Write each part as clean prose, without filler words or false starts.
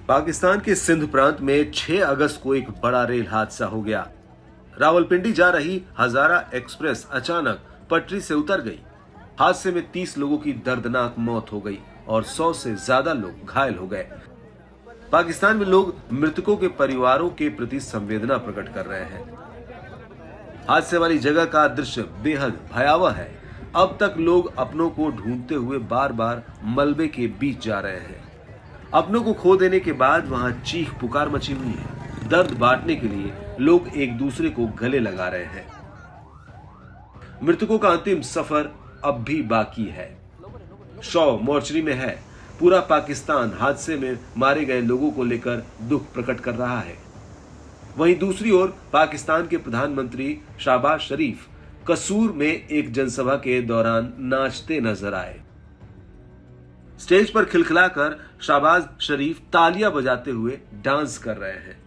पाकिस्तान के सिंध प्रांत में 6 अगस्त को एक बड़ा रेल हादसा हो गया। रावलपिंडी जा रही हजारा एक्सप्रेस अचानक पटरी से उतर गई। हादसे में 30 लोगों की दर्दनाक मौत हो गई और 100 से ज्यादा लोग घायल हो गए। पाकिस्तान में लोग मृतकों के परिवारों के प्रति संवेदना प्रकट कर रहे हैं। हादसे वाली जगह का दृश्य बेहद भयावह है। अब तक लोग अपनों को ढूंढते हुए बार बार मलबे के बीच जा रहे हैं। अपनों को खो देने के बाद वहां चीख पुकार मची हुई है। दर्द बांटने के लिए लोग एक दूसरे को गले लगा रहे हैं। मृतकों का अंतिम सफर अब भी बाकी है। शव मोर्चरी में है। पूरा पाकिस्तान हादसे में मारे गए लोगों को लेकर दुख प्रकट कर रहा है। वहीं दूसरी ओर पाकिस्तान के प्रधानमंत्री शहबाज शरीफ कसूर में एक जनसभा के दौरान नाचते नजर आए। स्टेज पर खिलखिलाकर शहबाज शरीफ तालियां बजाते हुए डांस कर रहे हैं।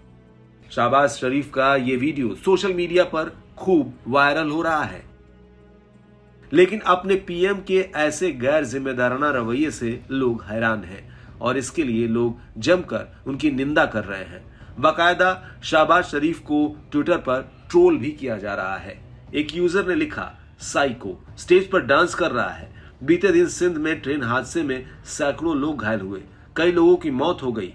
शहबाज शरीफ का ये वीडियो सोशल मीडिया पर खूब वायरल हो रहा है। लेकिन अपने पीएम के ऐसे गैर जिम्मेदाराना रवैये से लोग हैरान हैं और इसके लिए लोग जमकर उनकी निंदा कर रहे हैं। बाकायदा शहबाज शरीफ को ट्विटर पर ट्रोल भी किया जा रहा है। एक यूजर ने लिखा, साइको स्टेज पर डांस कर रहा है। बीते दिन सिंध में ट्रेन हादसे में सैकड़ों लोग घायल हुए, कई लोगों की मौत हो गई।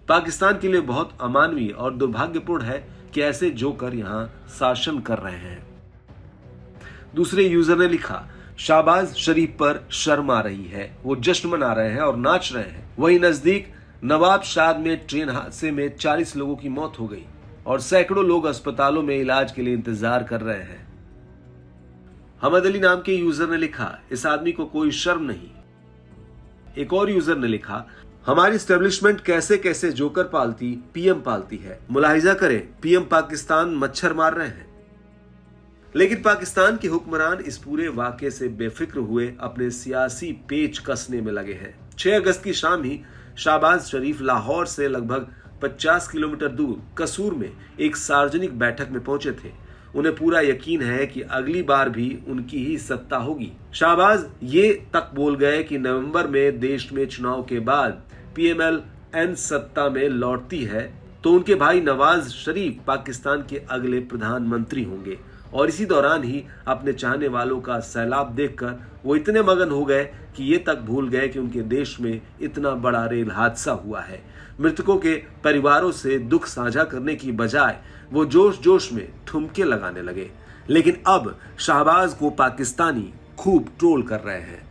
पाकिस्तान के लिए बहुत अमानवीय और दुर्भाग्यपूर्ण है कि ऐसे जोकर यहां शासन कर रहे हैं। दूसरे यूजर ने लिखा, शहबाज शरीफ पर शर्म आ रही है, वो जश्न मना रहे हैं और नाच रहे हैं। वहीं नजदीक नवाबशाद में ट्रेन हादसे में 40 लोगों की मौत हो गई और सैकड़ों लोग अस्पतालों में इलाज के लिए इंतजार कर रहे हैं। हमद अली नाम के यूजर ने लिखा, इस आदमी को कोई शर्म नहीं। एक और यूजर ने लिखा, हमारी स्टैब्लिशमेंट कैसे कैसे जोकर पालती पीएम पालती है। मुलाहिजा करें, पीएम पाकिस्तान मच्छर मार रहे हैं। लेकिन पाकिस्तान के हुक्मरान इस पूरे वाकये से बेफिक्र हुए अपने सियासी पेच कसने में लगे हैं। 6 अगस्त की शाम ही शहबाज शरीफ लाहौर से लगभग 50 किलोमीटर दूर कसूर में एक सार्वजनिक बैठक में पहुंचे थे। उन्हें पूरा यकीन है कि अगली बार भी उनकी ही सत्ता होगी। शहबाज ये तक बोल गए कि नवंबर में देश में चुनाव के बाद पीएमएल-एन सत्ता में लौटती है तो उनके भाई नवाज शरीफ पाकिस्तान के अगले प्रधानमंत्री होंगे। और इसी दौरान ही अपने चाहने वालों का सैलाब देखकर वो इतने मगन हो गए कि ये तक भूल गए कि उनके देश में इतना बड़ा रेल हादसा हुआ है। मृतकों के परिवारों से दुख साझा करने की बजाय वो जोश जोश में ठुमके लगाने लगे। लेकिन अब शहबाज को पाकिस्तानी खूब ट्रोल कर रहे हैं।